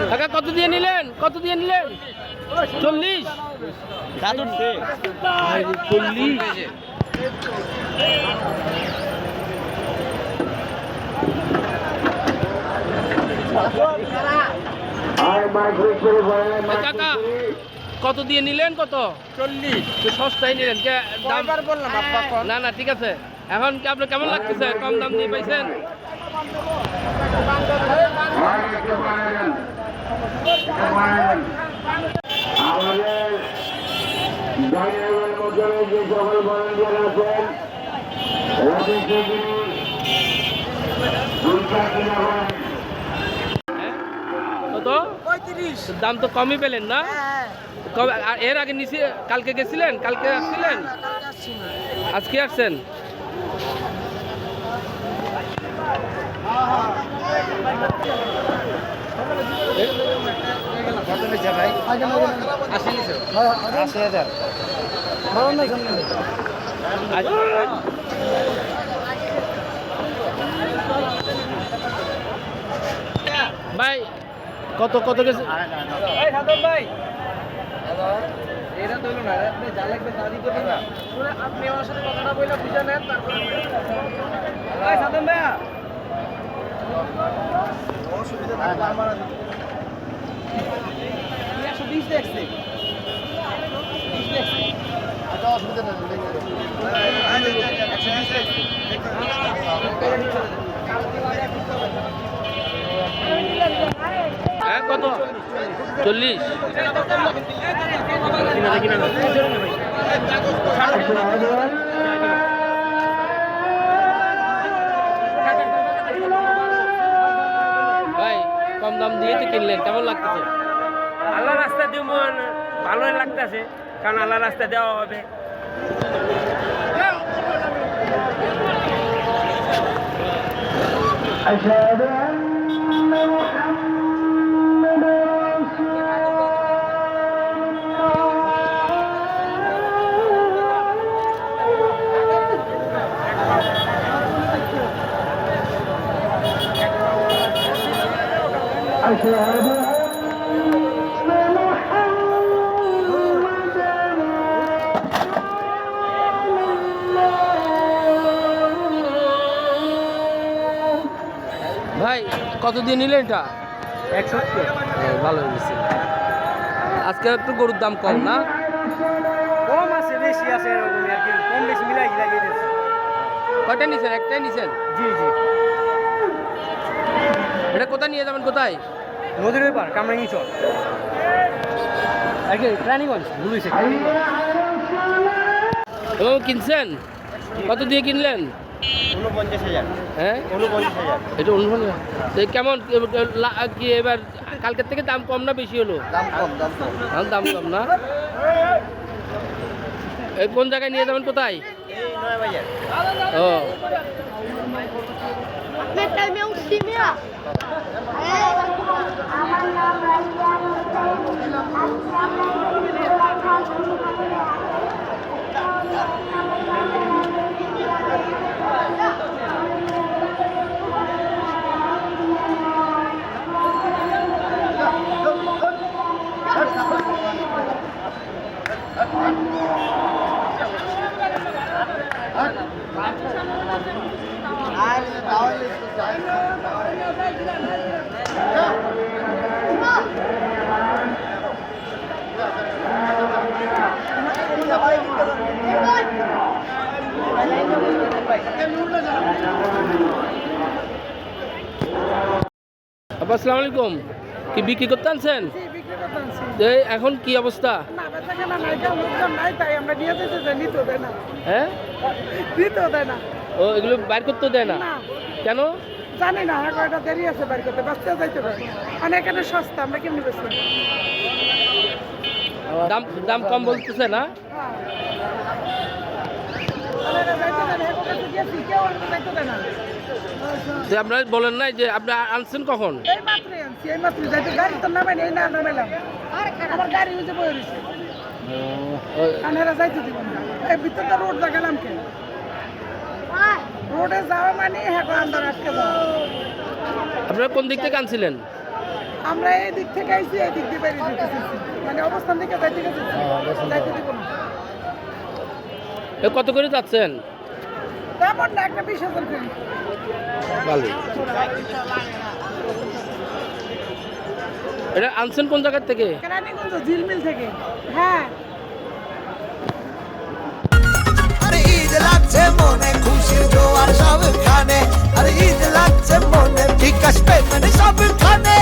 কাকা কত দিয়ে নিলেন? কত দিয়ে নিলেন? 40 40। কাকা কত দিয়ে নিলেন? কত? 40। সস্তায় নিলেন কে? দাম বললাম না না ঠিক আছে। এখন কি আপনার কেমন লাগতেছে? কম দাম দিয়ে পাইছেন? আমাদের মধ্যে যে সকল ভলান্টিয়ার আছেন কত? 35। দাম তো কমই পেলেন না? আর এর আগে নিচে কালকে গেছিলেন? কালকে আসছিলেন? আজকে আসছেন? ভাই কত কত গেছে? ভাই এটা তো না, আপনি যা লাগবে তা দিতে পারবেন না। শুনে আপনি আমার সাথে কথাটা বলে বুঝে নেন, তারপরে ভাই সাদম ভাইয়া অসুবিধা থাকলে আমার 120 দেখছি 20 দেখছি আচ্ছা অসুবিধা নেই 120 দেখছি হ্যাঁ কত? 40। ভাই কম দাম দিয়ে তো কিনলেন, কেমন লাগতেছে? আল্লাহ রাস্তা দিব ভালোই লাগতেছে, কারণ আল্লাহ রাস্তা দেওয়া হবে। ভাই কত দিয়ে নিলেন এটা? 170। ভালো হয়েছে। আজকে একটু গরুর দাম কম না? কম আছে বেশি আছে, এরকম আর কি, কম বেশি মিলাই লাগিয়ে দিয়েছে। কয়টা নিছেন? একটাই নিছেন? জি জি। এটা কোথায় নিয়ে যাবেন? কোথায়? নদীর ব্যাপার কামরাঙ্গি চর আর কি, রানীগঞ্জ বুঝেছে। ও কিনছেন? কত দিয়ে কিনলেন? 49,000। হ্যাঁ 49,000। এটা 49। কেমন কি এবার কালকের থেকে দাম কম না বেশি হলো? দাম কম দাম কম না? এই কোন জায়গায় নিয়ে যাবেন? কোথায়? এই নয় বাজার। ও আসসালামু আলাইকুম। কি বিক্রি করতে আনছেন? এখন কি অবস্থা? হ্যাঁ ও এগুলো বাইর করতে দেয় না কেন জানি না, এটা দেরি আছে বাইর করতে, বাচ্চা যাইতে পারে। মানে এখানে সস্তা, আমরা কেমনি বেশি দাম দাম কম বলতেছে না? যে আপনারা বলেন নাই যে আপনি আনছেন কখন? এই মাত্র আনছি, এই মাত্র যাইতে গাড়ি তো নামাই নেই, না নামাইলাম আমার গাড়ি হয়েছে বয়ে রয়েছে, আনারা যাইতে দিব না। এই ভিতরটা রোড দেখালাম কে রোডে যাওয়া মানে হ্যাঁ আন্দার আটকে যাওয়া। আপনারা কোন দিক থেকে আনছিলেন? আমরা এই দিক থেকে আইছি, এই দিক দিয়ে বেরিয়ে যেতে চাইছি। মানে অবস্থান থেকে যাইতে গেছি, যাইতে দিব না। এ কত করে যাচ্ছেন? তেমন না, একটা 20,000 করি। ভালো। এটা আনছেন কোন জায়গার থেকে? কেরানীগঞ্জ ঝিলমিল থেকে। হ্যাঁ, আরে ঈদ লাগছে মনে, খুশির জোয়ার সবখানে। আরে ঈদ লাগছে মনে, বিকাশ পেমেন্ট সবখানে।